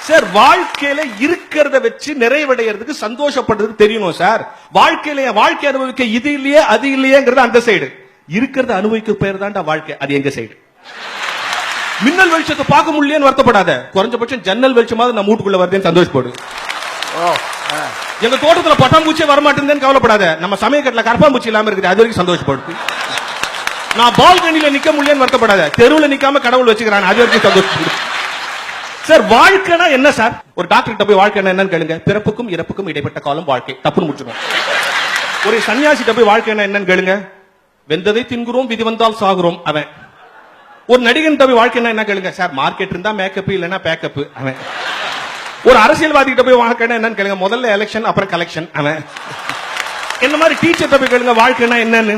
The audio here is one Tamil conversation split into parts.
சார் வாழ்க்கையில இருக்கிறத வச்சு நிறைவடைகிறதுக்கு சந்தோஷப்படுறதுக்கு தெரியணும் சார். வாழ்க்கை அனுபவிக்க இது இல்லையே அது இல்லையேங்கிறது அந்த சைடு, இருக்கிறத அனுபவிக்க பேர் தான்டா வாழ்க்கை, அது எங்க சைடு. மின்னல் வெளிச்சத்தை பார்க்க முடியலன்னு வருத்தப்படாத, குறைஞ்சபட்சம் ஜன்னல் வெளிச்சமாவது நம்ம வீட்டுக்குள்ள வருதுன்னு சந்தோஷப்படு. எங்க தோட்டத்துல பட்டாம்பூச்சியே வரமாட்டேன்னு கவலைப்படாத, நம்ம சமயக்கட்டில கரப்பாம்பூச்சி இல்லாம இருக்குது அது வரைக்கும் சந்தோஷப்படு. நான் பால்கனில நிக்க முடியலன்னு வருத்தப்படாத, தெருவுல நிக்காம கடவுள் வச்சுக்கிறான் அது வரைக்கும் சந்தோஷப்படு. சார் வாழ்க்கைனா என்ன சார்? ஒரு டாக்டர் கிட்ட போய் வாழ்க்கை என்னன்னு கேளுங்க, பிறப்புக்கும் இறப்புக்கும் இடைப்பட்ட காலம் வாழ்க்கை, தப்புன்னு முடிச்சிடும். ஒரு சன்னியாசிட்ட போய் வாழ்க்கை என்னன்னு கேளுங்க, வெந்ததை தின்கிறோம் விதி வந்தால் சாகுறோம் அவன். ஒரு நடிகன் போய் வாழ்க்கை என்ன கேளுங்க, சார் மார்க்கெட் இருந்தா மேக்கப் இல்லைன்னா பேக்கப் அவன். ஒரு அரசியல்வாதி கிட்ட போய் வாழ்க்கை என்னன்னு கேளுங்க, முதல்ல எலெக்ஷன் அப்புறம் கலெக்ஷன் அவன். என்ன மாதிரி டீச்சர் போய் கேளுங்க வாழ்க்கைனா என்னன்னு,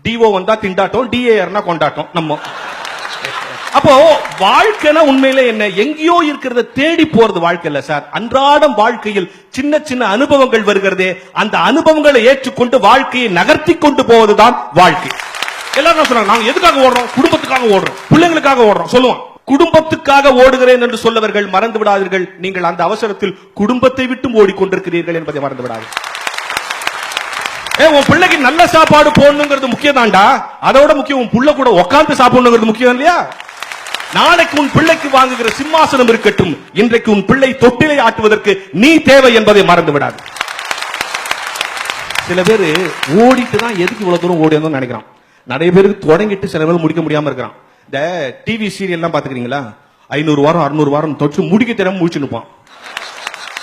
டிஓ வந்தா திண்டாட்டம், டிஏஆர்னா கொண்டாட்டம் நம்ம. அப்போ வாழ்க்கைனா உண்மையிலே என்ன, எங்கேயோ இருக்கிறத தேடி போறது வாழ்க்கை இல்ல சார். அன்றாடம் வாழ்க்கையில் சின்ன சின்ன அனுபவங்கள் வருகிறதே, அந்த அனுபவங்களை ஏற்றுக்கொண்டு வாழ்க்கையை நகர்த்தி கொண்டு போவதுதான் வாழ்க்கை. எல்லாரும் சொல்றாங்க நாங்க எதுக்காக ஓடுறோம், குடும்பத்துக்காக ஓடுறோம், பிள்ளைங்களுக்காக ஓடுறோம் சொல்லுவான். குடும்பத்துக்காக ஓடுகிறேன் என்று சொல்லவர்கள் மறந்து விடாதீர்கள், நீங்கள் அந்த அவசரத்தில் குடும்பத்தை விட்டு ஓடிக்கொண்டிருக்கிறீர்கள் என்பதை மறந்து விடாதீர்கள். உன் பிள்ளைக்கு நல்ல சாப்பாடு போடணுங்கிறது முக்கியம் தான்டா, அதோட முக்கியம் உன் புள்ள கூட உட்கார்ந்து சாப்பிடணுங்கிறது முக்கியம் இல்லையா? நாளைக்கு உன் பிள்ளைக்கு வாங்குகிற சிம்மாசனம் இருக்கட்டும், இன்றைக்கு உன் பிள்ளை தொட்டிலை ஆட்டுவதற்கு நீ தேவை என்பதை மறந்து விடாது. சில பேர் ஓடிட்டு தான் எதுக்கு இவ்வளவு தூரம் ஓடி வந்தோம் நினைக்கிறான். நிறைய பேருக்கு தொடங்கிட்டு சில பேர் முடிக்க முடியாம இருக்கிறான். இந்த டிவி சீரியல் எல்லாம் பாத்துக்கிறீங்களா, 500 வாரம் 600 வாரம் தொட்டு முடிக்க தெரியாம முடிச்சு நிற்பான்.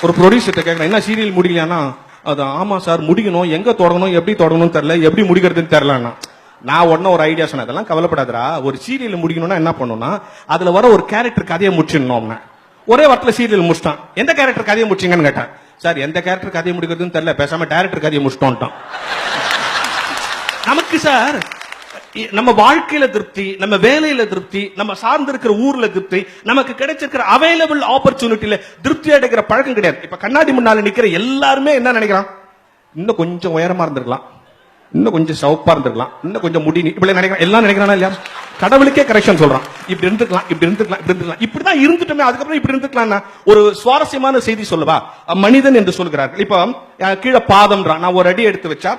ஒரு ப்ரொடியூசர் கேட்கறேன், என்ன சீரியல் முடிக்கலையானா, அது ஆமா சார் முடிக்கணும், எங்க தொடங்கணும் எப்படி தொடங்கணும் தெரியல, எப்படி முடிக்கிறதுன்னு தெரியலன்னா. நான் உடனே ஒரு ஐடியா சொன்னேன், அதெல்லாம் கவலைப்படாதரா, ஒரு சீரியல் முடிக்கணும்னா என்ன பண்ணணும்னா, அதுல வர ஒரு கேரக்டர் கதையை முடிச்சிடணும். ஒரே வாரத்துல சீரியல் முடிச்சிட்டான். எந்த கேரக்டர் கதையை முடிச்சீங்கன்னு கேட்டேன். சார் எந்த கேரக்டர் கதையை முடிக்கிறதுன்னு தெரியல, பேசாம டைரக்டர் கதையை முடிச்சிட்டோம். நமக்கு சார் நம்ம வாழ்க்கையில திருப்தி, நம்ம வேலையில திருப்தி, நம்ம சார்ந்து இருக்கிற ஊர்ல திருப்தி, நமக்கு கிடைச்சிருக்கிற அவைலபிள் ஆப்பர்ச்சுனிட்டியில திருப்தி அடைக்கிற பழக்கம் கிடையாது. இப்ப கண்ணாடி முன்னால நிக்கிற எல்லாருமே என்ன நினைக்கிறான், இன்னும் கொஞ்சம் உயரமா இருந்திருக்கலாம், இன்னும் கொஞ்சம் சவுப்பா இருந்திருக்கலாம், இன்னும் கொஞ்சம் முடி இப்படி நினைக்கிறான். எல்லாம் நினைக்கிறானா இல்லையா? கடவுளுக்கே கரெக்ஷன் சொல்றான், இப்படி இருந்துக்கலாம் இப்படி இருந்துக்கலாம் இப்படி இருந்துக்கலாம், இப்படிதான் இருந்துட்டோமே அதுக்கப்புறம் இப்படி இருந்துக்கலாம். ஒரு சுவாரஸ்யமான செய்தி சொல்லவா, மனிதன் என்று சொல்கிறார்கள். இப்ப கீழே பாதம்ன்றான், நான் ஒரு அடி எடுத்து வச்சா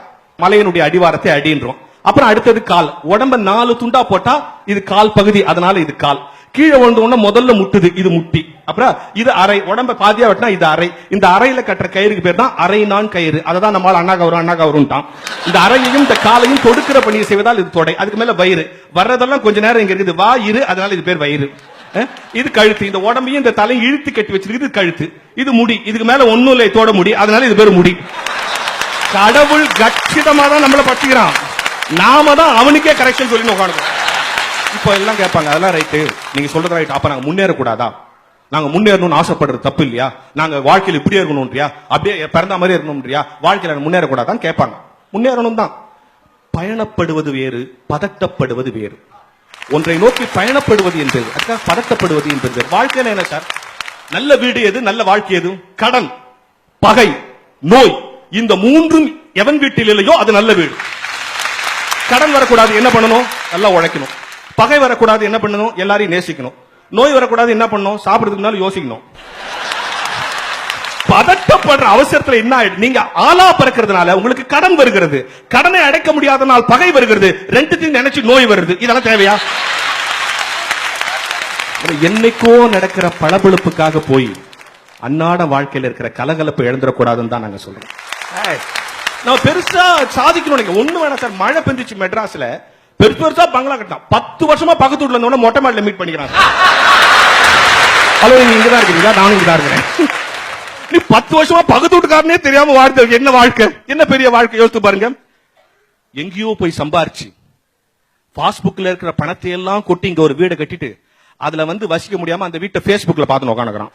மலையினுடைய அடிவாரத்தை அடின்றோம். அப்புறம் அடுத்தது கால், உடம்ப 4 துண்டா போட்டா இது கால் பகுதி, அதனால இது கால். கீழே விழுந்த முதல்ல முட்டுது, இது முட்டி. அப்புறம் இது அரை, உடம்ப பாதியா வெட்டினா இது அரை. இந்த அறையில கட்டுற கயிறுக்கு பேர் தான் அரை நான் கயிறு. அததான் நம்மளால அண்ணா கவரும்ட்டான். இந்த அறையையும் இந்த காலையும் தொடுக்கிற பணியை செய்வதால் இது தொடை. அதுக்கு மேல வயிறு வர்றதெல்லாம் கொஞ்ச நேரம் இங்க இருக்குது, வா இரு, அதனால இது பேர் வயிறு. இது கழுத்து, இந்த உடம்பையும் இந்த தலையும் இழுத்து கட்டி வச்சிருக்கு கழுத்து. இது முடி, இதுக்கு மேல ஒண்ணும் இல்லை தோட முடி, அதனால இது பேர் முடி. கடவுள் கச்சிதமா தான் நம்மள பச்சுக்கிறான், நாம தான் அவனுக்கே கரெக்ஷன் சொல்லி உட்காந்துக்கோம். இப்போ எல்லாம் கேட்பாங்க, அதெல்லாம் ரைட்டு, நீங்க சொல்றது ரைட், அப்ப நாங்க முன்னேறக்கூடாதா? நாங்க முன்னேறணும்னு ஆசைப்படுறது தப்பு இல்லையா? நாங்க வாழ்க்கையில் இப்படியே இருக்கணும்ன்றியா, அப்படியே பிறந்த மாதிரி இருக்கணும்ன்றியா, வாழ்க்கையில முன்னேறக்கூடாதான் கேட்பாங்க. முன்னேறணும் தான். பயணப்படுவது வேறு, பதட்டப்படுவது வேறு. ஒன்றை நோக்கி பயணப்படுவது என்பது, அதுக்காக பதட்டப்படுவது என்பது. வாழ்க்கையில என்ன சார், நல்ல வீடு எது, நல்ல வாழ்க்கை எது? கடன், பகை, நோய், இந்த மூன்றும் எவன் வீட்டில் இல்லையோ அது நல்ல வீடு. கடன் வரக்கூடாது என்ன பண்ணணும், நல்லா உழைக்கணும். பகை வரக்கூடாது என்ன பண்ணணும், எல்லாரையும் நேசிக்கணும். நோய் வரக்கூடாது என்ன பண்ணணும், சாப்பிடுறதுக்கு முன்னால யோசிக்கணும். பதட்டப்படுற அவசரத்துல என்ன ஆயிடுது, நீங்க ஆளா பறக்கிறதுனால உங்களுக்கு கடன் வருகிறது, கடனை அடைக்க முடியாதனால் பகை வருகிறது, ரெண்டுத்தையும் நினைச்சு நோய் வருது. இதெல்லாம் தேவையா? என்னைக்கோ நடக்கிற பளபளப்புக்காக போய் அன்னாட வாழ்க்கையில் இருக்கிற கலகலப்பு எழுந்துடக்கூடாதுன்னு தான் நாங்க சொல்றோம். நான் பெருசா சாதிக்கணும் ஒண்ணு வேணாம் சார். மழை பெஞ்சிச்சு மெட்ராஸ்ல, பெருசா பங்களா கட்டினா 10 வருஷமா பக்கத்து வீட்டுல இருந்தவன மொட்டை மாடியில மீட் பண்ணிக்கிறான். ஹலோ, நீங்க இங்கதான் இருக்கீங்களா? நானும் இங்கதான் இருக்கிறேன். நீ 10 வருஷமா பக்கத்து வீட்டுக்காரனே தெரியாம வாழ்க்கை என்ன வாழ்க்கை, என்ன பெரிய வாழ்க்கை யோசித்து பாருங்க. எங்கேயோ போய் சம்பாரிச்சு பாஸ்புக்ல இருக்கிற பணத்தை எல்லாம் கொட்டி இங்க ஒரு வீடை கட்டிட்டு அதுல வசிக்க முடியாம அந்த வீட்டை பேஸ்புக்ல பார்த்து உட்காந்துக்கிறான்.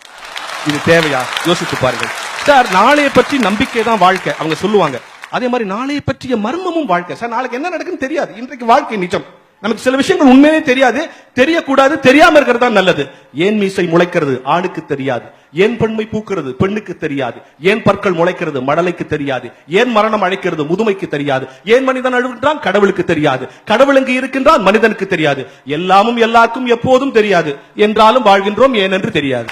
இது தேவையா? யோசித்து பாருங்க சார். நாளைய பற்றி நம்பிக்கை தான் வாழ்க்கை அவங்க சொல்லுவாங்க. அதே மாதிரி நாளைய பற்றிய மர்மமும் வாழ்க்கை சார். நாளைக்கு என்ன நடக்குன்னு தெரியாது. இன்றைக்கு வாழ்க்கை நிஜம். நமக்கு சில விஷயங்கள் உண்மையே தெரியாது, தெரியக்கூடாது, தெரியாம இருக்கிறது தான் நல்லது. ஏன் மீசை முளைக்கிறது ஆணுக்கு தெரியாது, ஏன் பெண்மை பூக்கிறது பெண்ணுக்கு தெரியாது, ஏன் பற்கள் முளைக்கிறது மடலைக்கு தெரியாது, ஏன் மரணம் அழைக்கிறது முதுமைக்கு தெரியாது, ஏன் மனிதன் அழுகின்றான் கடவுளுக்கு தெரியாது, கடவுள் எங்கு இருக்கின்றான் மனிதனுக்கு தெரியாது, எல்லாமும் எல்லாருக்கும் எப்போதும் தெரியாது, என்றாலும் வாழ்கின்றோம் ஏனென்று தெரியாது.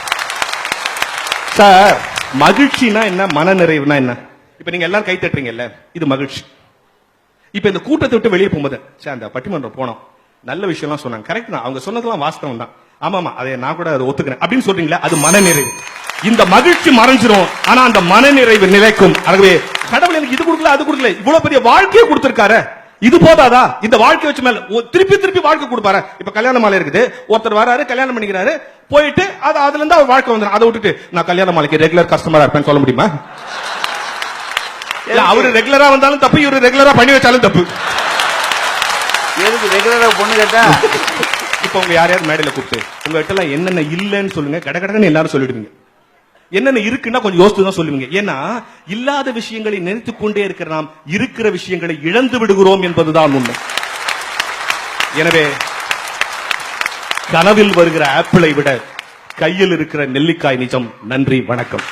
சார் மகிழ்ச்சினா என்ன, மன நிறைவுனா என்ன? இப்ப நீங்க எல்லாரும் கை தட்டுறீங்கல்ல, இது மகிழ்ச்சி. இப்ப இந்த கூட்டத்தை விட்டு வெளியே போகும்போது அந்த பட்டிமன்றம் போனோம், நல்ல விஷயம்லாம் சொன்னாங்க, கரெக்ட் தான், அவங்க சொன்னதெல்லாம் வாஸ்தவம் தான், ஆமாமா அதை நான் கூட அதை ஒத்துக்கிறேன் அப்படின்னு சொல்றீங்களா, அது மன நிறைவு. இந்த மகிழ்ச்சி மறைஞ்சிரும், ஆனா அந்த மன நிறைவு நிலைக்கும். ஆகவே கடவுள் எனக்கு இது கொடுக்கல அது கொடுக்கல, இவ்வளவு பெரிய வாழ்க்கையை கொடுத்திருக்காரு, இது போதாதா? இந்த வாழ்க்கை வச்சு மேல திருப்பி திருப்பி வாழ்க்கை கொடுப்பாரு. இப்ப கல்யாண மாலை இருக்குது, ஒருத்தர் வராரு, கல்யாணம் பண்ணிக்கிறாரு, போயிட்டு அதுல இருந்து அவர் வாழ்க்கை வந்துடும். அதை விட்டுட்டு நான் கல்யாண மாலைக்கு ரெகுலர் கஸ்டமரா இருப்பேன்னு சொல்ல முடியுமா? அவரு ரெகுலரா வந்தாலும் தப்பு, இவரு ரெகுலரா பண்ணி வச்சாலும் தப்பு. எதுக்கு ரெகுலரா பொண்ணு கேட்டா? இப்ப உங்க யாரையாவது மேடையில கூப்பிட்டு உங்க கிட்ட எல்லாம் என்னென்ன இல்லன்னு சொல்லுங்க, கடகடன்னு எல்லாரும் சொல்லிடுவீங்க. என்னென்ன இருக்குன்னா கொஞ்சம் யோசித்து தான் சொல்லுவீங்க. ஏன்னா இல்லாத விஷயங்களை நினைத்துக் கொண்டே இருக்கிற நாம் இருக்கிற விஷயங்களை இழந்து விடுகிறோம் என்பதுதான் உண்மை. எனவே கனவில் வருகிற ஆப்பிளை விட கையில் இருக்கிற நெல்லிக்காய் நிஜம். நன்றி, வணக்கம்.